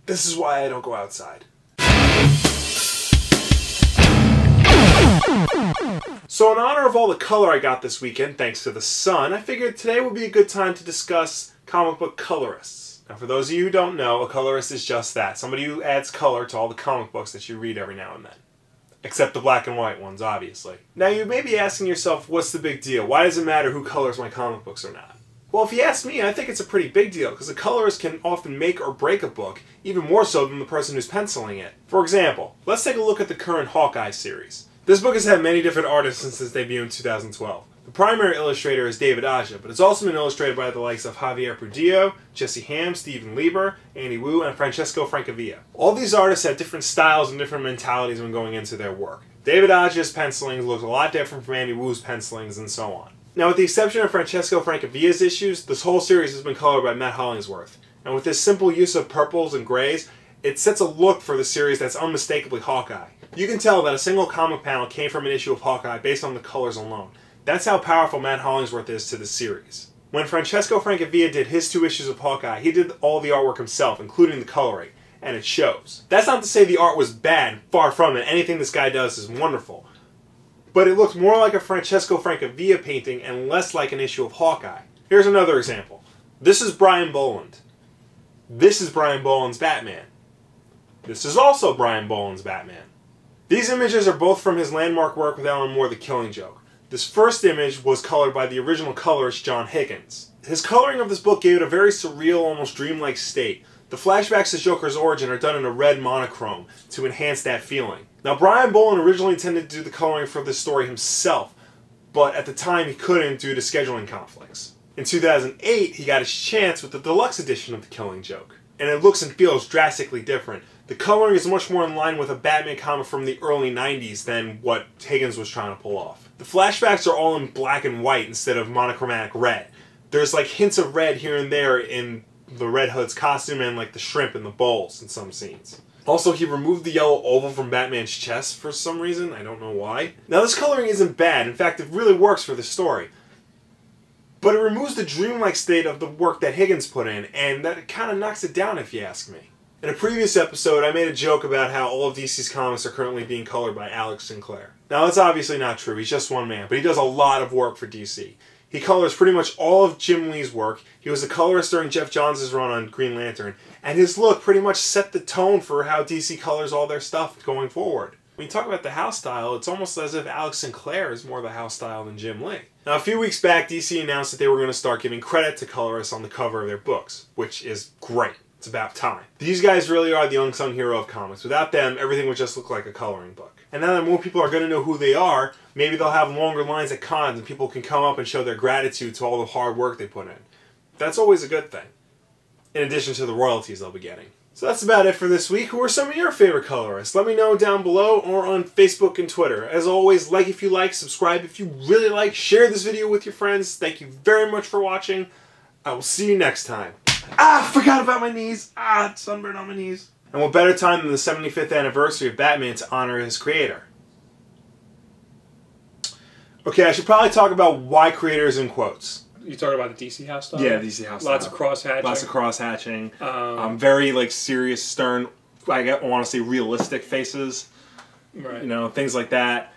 This is why I don't go outside. So in honor of all the color I got this weekend, thanks to the sun, I figured today would be a good time to discuss comic book colorists. Now for those of you who don't know, a colorist is just that. Somebody who adds color to all the comic books that you read every now and then. Except the black and white ones, obviously. Now you may be asking yourself, what's the big deal? Why does it matter who colors my comic books or not? Well, if you ask me, I think it's a pretty big deal, because a colorist can often make or break a book, even more so than the person who's penciling it. For example, let's take a look at the current Hawkeye series. This book has had many different artists since its debut in 2012. The primary illustrator is David Aja, but it's also been illustrated by the likes of Javier Prudillo, Jesse Ham, Stephen Lieber, Andy Wu, and Francesco Francavilla. All these artists have different styles and different mentalities when going into their work. David Aja's pencilings look a lot different from Andy Wu's pencilings and so on. Now, with the exception of Francesco Francavilla's issues, this whole series has been colored by Matt Hollingsworth. And with this simple use of purples and grays, it sets a look for the series that's unmistakably Hawkeye. You can tell that a single comic panel came from an issue of Hawkeye based on the colors alone. That's how powerful Matt Hollingsworth is to the series. When Francesco Francavilla did his 2 issues of Hawkeye, he did all the artwork himself, including the coloring, and it shows. That's not to say the art was bad, far from it. Anything this guy does is wonderful. But it looks more like a Francesco Francavilla painting and less like an issue of Hawkeye. Here's another example. This is Brian Boland. This is Brian Boland's Batman. This is also Brian Boland's Batman. These images are both from his landmark work with Alan Moore, The Killing Joke. This first image was colored by the original colorist John Higgins. His coloring of this book gave it a very surreal, almost dreamlike state. The flashbacks to Joker's origin are done in a red monochrome to enhance that feeling. Now, Brian Boland originally intended to do the coloring for this story himself, but at the time he couldn't due to scheduling conflicts. In 2008, he got his chance with the deluxe edition of The Killing Joke, and it looks and feels drastically different. The coloring is much more in line with a Batman comic from the early 90s than what Higgins was trying to pull off. The flashbacks are all in black and white instead of monochromatic red. There's like hints of red here and there in the Red Hood's costume and like the shrimp and the bowls in some scenes. Also, he removed the yellow oval from Batman's chest for some reason. I don't know why. Now, this coloring isn't bad. In fact, it really works for the story. But it removes the dreamlike state of the work that Higgins put in, and that kind of knocks it down if you ask me. In a previous episode, I made a joke about how all of DC's comics are currently being colored by Alex Sinclair. Now, that's obviously not true. He's just one man, but he does a lot of work for DC. He colors pretty much all of Jim Lee's work. He was a colorist during Jeff Johns' run on Green Lantern, and his look pretty much set the tone for how DC colors all their stuff going forward. When you talk about the house style, it's almost as if Alex Sinclair is more of a house style than Jim Lee. Now, a few weeks back, DC announced that they were going to start giving credit to colorists on the cover of their books, which is great. It's about time. These guys really are the unsung hero of comics. Without them, everything would just look like a coloring book. And now that more people are going to know who they are, maybe they'll have longer lines at cons and people can come up and show their gratitude to all the hard work they put in. That's always a good thing. In addition to the royalties they'll be getting. So that's about it for this week. Who are some of your favorite colorists? Let me know down below or on Facebook and Twitter. As always, like if you like, subscribe if you really like, share this video with your friends. Thank you very much for watching. I will see you next time. Forgot about my knees. Sunburn on my knees. And what better time than the 75th anniversary of Batman to honor his creator? Okay, I should probably talk about why creators in quotes. You talking about the DC house style? Yeah, DC house style. Lots of cross-hatching. Lots of cross-hatching. Very, like, serious, stern, I want to say realistic faces. Right. You know, things like that.